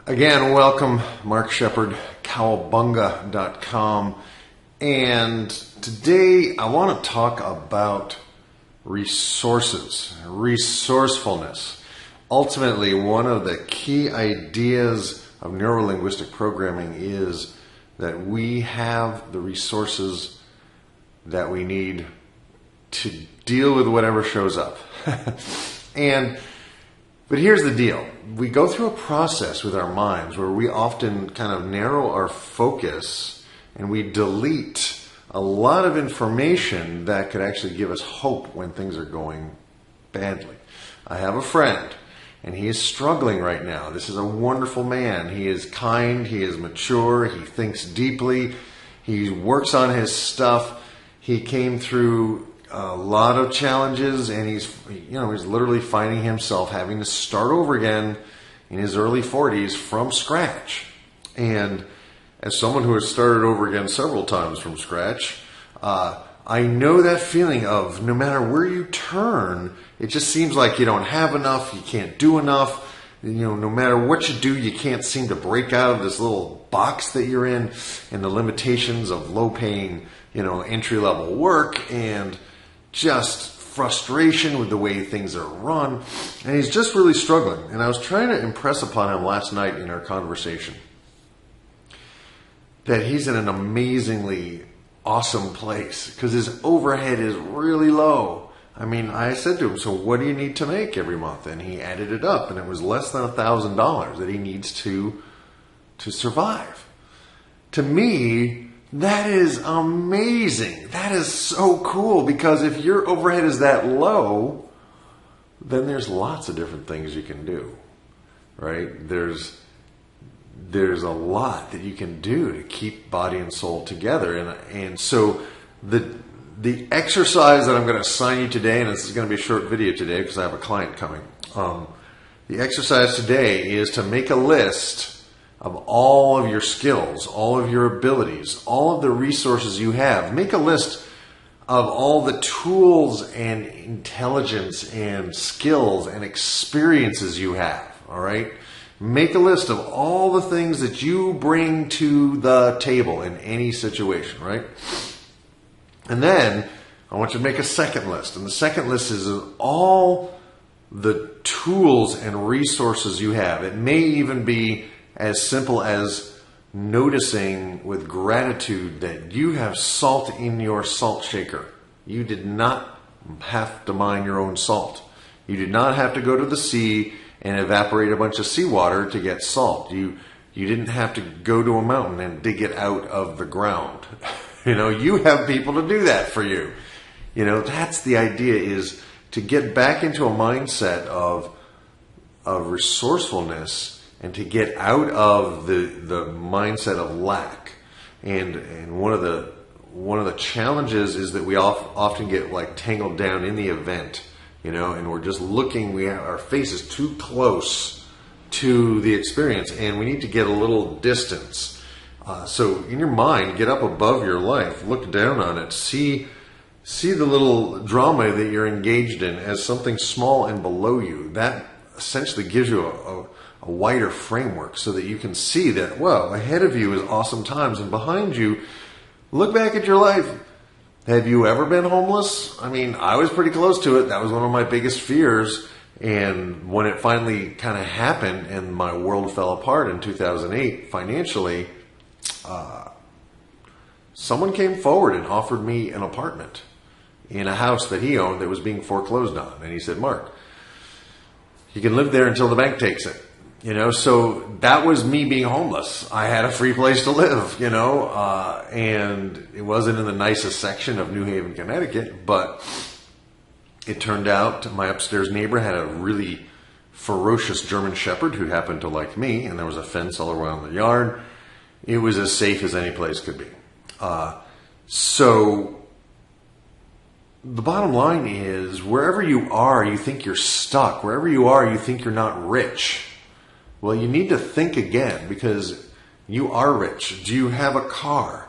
Again, welcome, Mark Shepard, cowabunga.com. And today I want to talk about resources, resourcefulness. Ultimately, one of the key ideas of neuro-linguistic programming is that we have the resources that we need to deal with whatever shows up. But here's the deal. We go through a process with our minds where we often kind of narrow our focus and we delete a lot of information that could actually give us hope when things are going badly. I have a friend and he is struggling right now. This is a wonderful man. He is kind, he is mature, he thinks deeply, he works on his stuff. He came through a lot of challenges, and he's literally finding himself having to start over again in his early 40s from scratch. And as someone who has started over again several times from scratch, I know that feeling of no matter where you turn, it just seems like you don't have enough, you can't do enough. No matter what you do, you can't seem to break out of this little box that you're in, and the limitations of low-paying, entry-level work, and just frustration with the way things are run. And he's just really struggling. And I was trying to impress upon him last night in our conversation that he's in an amazingly awesome place because his overhead is really low. I said to him, so what do you need to make every month? And he added it up, and it was less than $1,000 that he needs to survive. To me, that is amazing. That is so cool, because if your overhead is that low, then there's lots of different things you can do, right? There's a lot that you can do to keep body and soul together. And so the exercise that I'm going to assign you today, and this is going to be a short video today because I have a client coming. The exercise today is to make a list of all of your skills, all of your abilities, all of the resources you have. Make a list of all the tools and intelligence and skills and experiences you have, all right? Make a list of all the things that you bring to the table in any situation, right? And then I want you to make a second list. And the second list is all the tools and resources you have. It may even be as simple as noticing with gratitude that you have salt in your salt shaker. You did not have to mine your own salt. You did not have to go to the sea and evaporate a bunch of seawater to get salt. You didn't have to go to a mountain and dig it out of the ground. You have people to do that for you. That's the idea, is to get back into a mindset of resourcefulness, and to get out of the mindset of lack. And one of the challenges is that we often get tangled down in the event, and we're just looking, our face is too close to the experience, and we need to get a little distance. So in your mind, get up above your life, look down on it, see the little drama that you're engaged in as something small and below you. That essentially gives you a wider framework so that you can see that, well, ahead of you is awesome times, and behind you, look back at your life. Have you ever been homeless? I was pretty close to it. That was one of my biggest fears. And when it finally kind of happened and my world fell apart in 2008 financially, someone came forward and offered me an apartment in a house that he owned that was being foreclosed on. And he said, Mark, you can live there until the bank takes it. So that was me being homeless. I had a free place to live, and it wasn't in the nicest section of New Haven, Connecticut, but it turned out my upstairs neighbor had a really ferocious German Shepherd who happened to like me, and there was a fence all around the yard. It was as safe as any place could be. So the bottom line is, wherever you are, you think you're stuck. Wherever you are, you think you're not rich. Well, you need to think again, because you are rich. Do you have a car?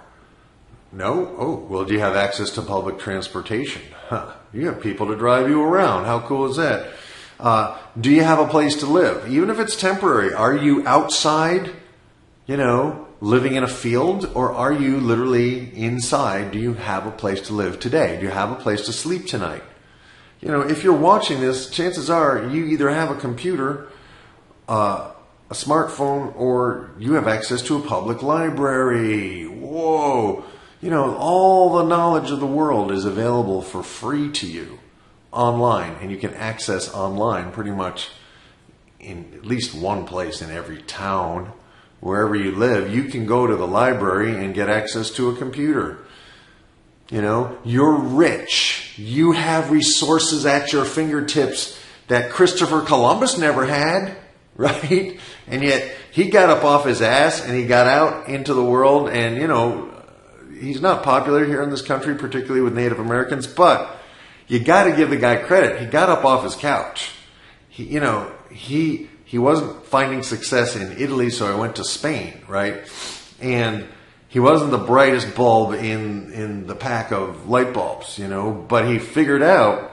No? Oh, well, do you have access to public transportation? Huh. You have people to drive you around. How cool is that? Do you have a place to live? Even if it's temporary, are you outside, living in a field, or are you literally inside? Do you have a place to live today? Do you have a place to sleep tonight? If you're watching this, chances are you either have a computer, a smartphone, or you have access to a public library. Whoa! All the knowledge of the world is available for free to you online, and you can access online pretty much in at least one place in every town. Wherever you live, you can go to the library and get access to a computer. You're rich. You have resources at your fingertips that Christopher Columbus never had, right? And yet he got up off his ass and he got out into the world, and he's not popular here in this country, particularly with Native Americans, but you got to give the guy credit. He got up off his couch. He wasn't finding success in Italy, so I went to Spain, right? And he wasn't the brightest bulb in the pack of light bulbs, but he figured out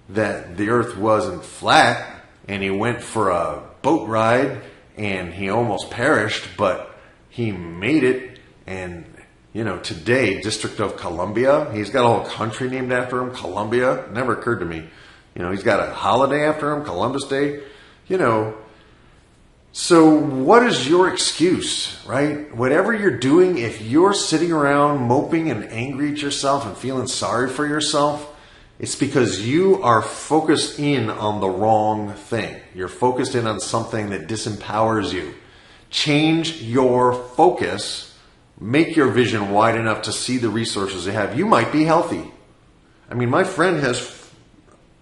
that the earth wasn't flat, and he went for a boat ride, and he almost perished, but he made it. And today, District of Columbia, he's got a whole country named after him, Columbia. It never occurred to me. He's got a holiday after him, Columbus Day. So what is your excuse, right? Whatever you're doing, if you're sitting around moping and angry at yourself and feeling sorry for yourself, it's because you are focused in on the wrong thing. You're focused in on something that disempowers you. Change your focus. Make your vision wide enough to see the resources you have. You might be healthy. My friend has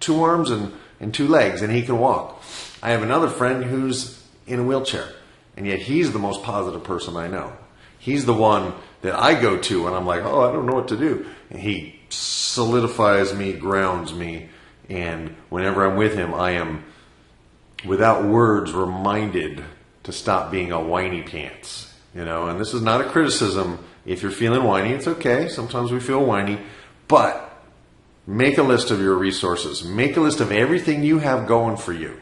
2 arms and 2 legs, and he can walk. I have another friend who's in a wheelchair, and yet he's the most positive person I know. He's the one that I go to when I'm like, I don't know what to do. And he solidifies me, grounds me, and whenever I'm with him, I am, without words, reminded to stop being a whiny pants. And this is not a criticism. If you're feeling whiny, it's okay. Sometimes we feel whiny, but make a list of your resources. Make a list of everything you have going for you.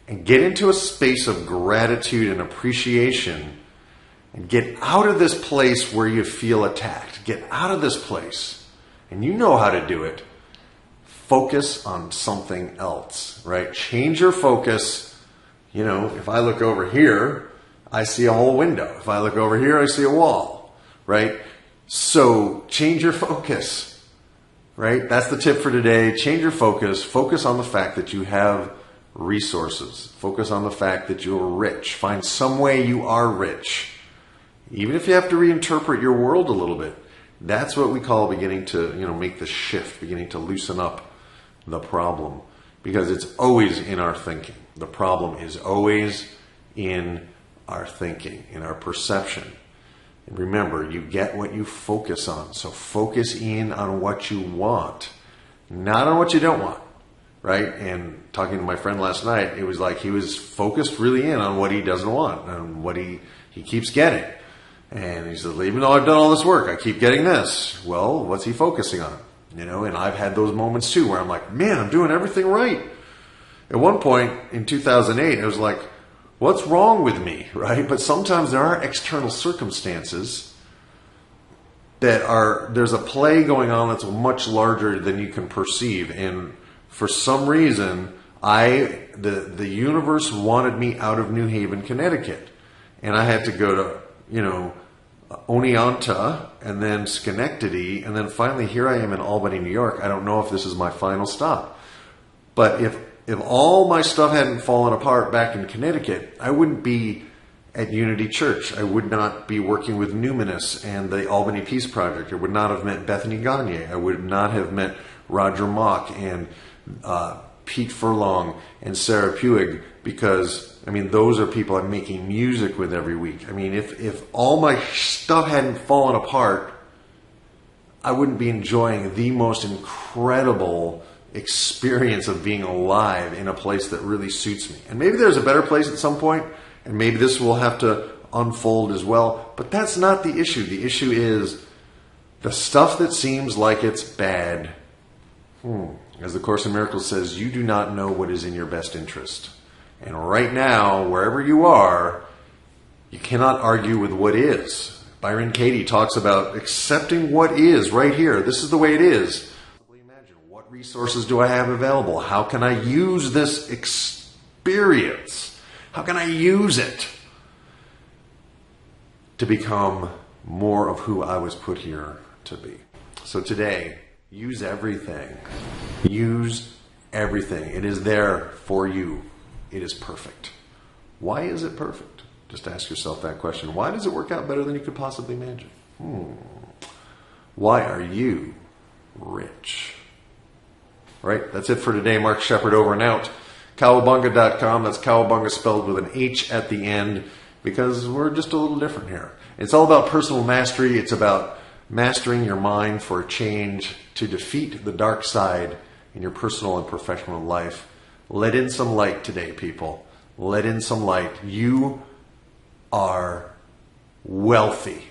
And get into a space of gratitude and appreciation, and get out of this place where you feel attacked. Get out of this place. And you know how to do it. Focus on something else, right? Change your focus. If I look over here, I see a whole window. If I look over here, I see a wall, right? So change your focus, right? That's the tip for today. Change your focus. Focus on the fact that you have resources. Focus on the fact that you're rich. Find some way you are rich. Even if you have to reinterpret your world a little bit. That's what we call beginning to, make the shift, beginning to loosen up the problem. Because it's always in our thinking. The problem is always in our thinking, in our perception. And remember, you get what you focus on. So focus in on what you want, not on what you don't want. Right? And talking to my friend last night, it was like he was focused really in on what he doesn't want and what he keeps getting. And he said, even though I've done all this work, I keep getting this. Well, what's he focusing on? And I've had those moments too where I'm like, man, I'm doing everything right. At one point in 2008, I was like, what's wrong with me? Right? But sometimes there are external circumstances there's a play going on that's much larger than you can perceive. And for some reason, the universe wanted me out of New Haven, Connecticut. And I had to go to, Oneonta and then Schenectady. And then finally here I am in Albany, New York. I don't know if this is my final stop. But if all my stuff hadn't fallen apart back in Connecticut, I wouldn't be at Unity Church. I would not be working with Numinous and the Albany Peace Project. I would not have met Bethany Gagne. I would not have met Roger Mock and Pete Furlong and Sarah Puig, because those are people I'm making music with every week. If all my stuff hadn't fallen apart, I wouldn't be enjoying the most incredible experience of being alive in a place that really suits me. And maybe there's a better place at some point, and maybe this will have to unfold as well. But that's not the issue. The issue is the stuff that seems like it's bad. As the Course in Miracles says, you do not know what is in your best interest. And right now, wherever you are, you cannot argue with what is. Byron Katie talks about accepting what is right here. This is the way it is. Imagine, what resources do I have available? How can I use this experience? How can I use it to become more of who I was put here to be? So today, use everything. Use everything. It is there for you. It is perfect. Why is it perfect? Just ask yourself that question. Why does it work out better than you could possibly imagine? Why are you rich? Right? That's it for today. Mark Shepard over and out. Cowabunga.com. That's Cowabunga spelled with an H at the end because we're just a little different here. It's all about personal mastery. It's about mastering your mind for a change to defeat the dark side in your personal and professional life. Let in some light today, people. Let in some light. You are wealthy.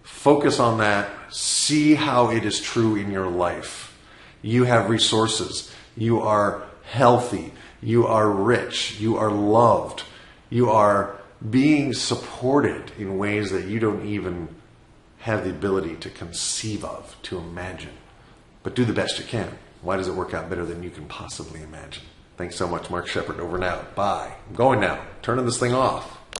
Focus on that. See how it is true in your life. You have resources. You are healthy. You are rich. You are loved. You are being supported in ways that you don't even have the ability to conceive of, to imagine. But do the best you can. Why does it work out better than you can possibly imagine? Thanks so much, Mark Shepard. Over and out. Bye. I'm going now. Turning this thing off.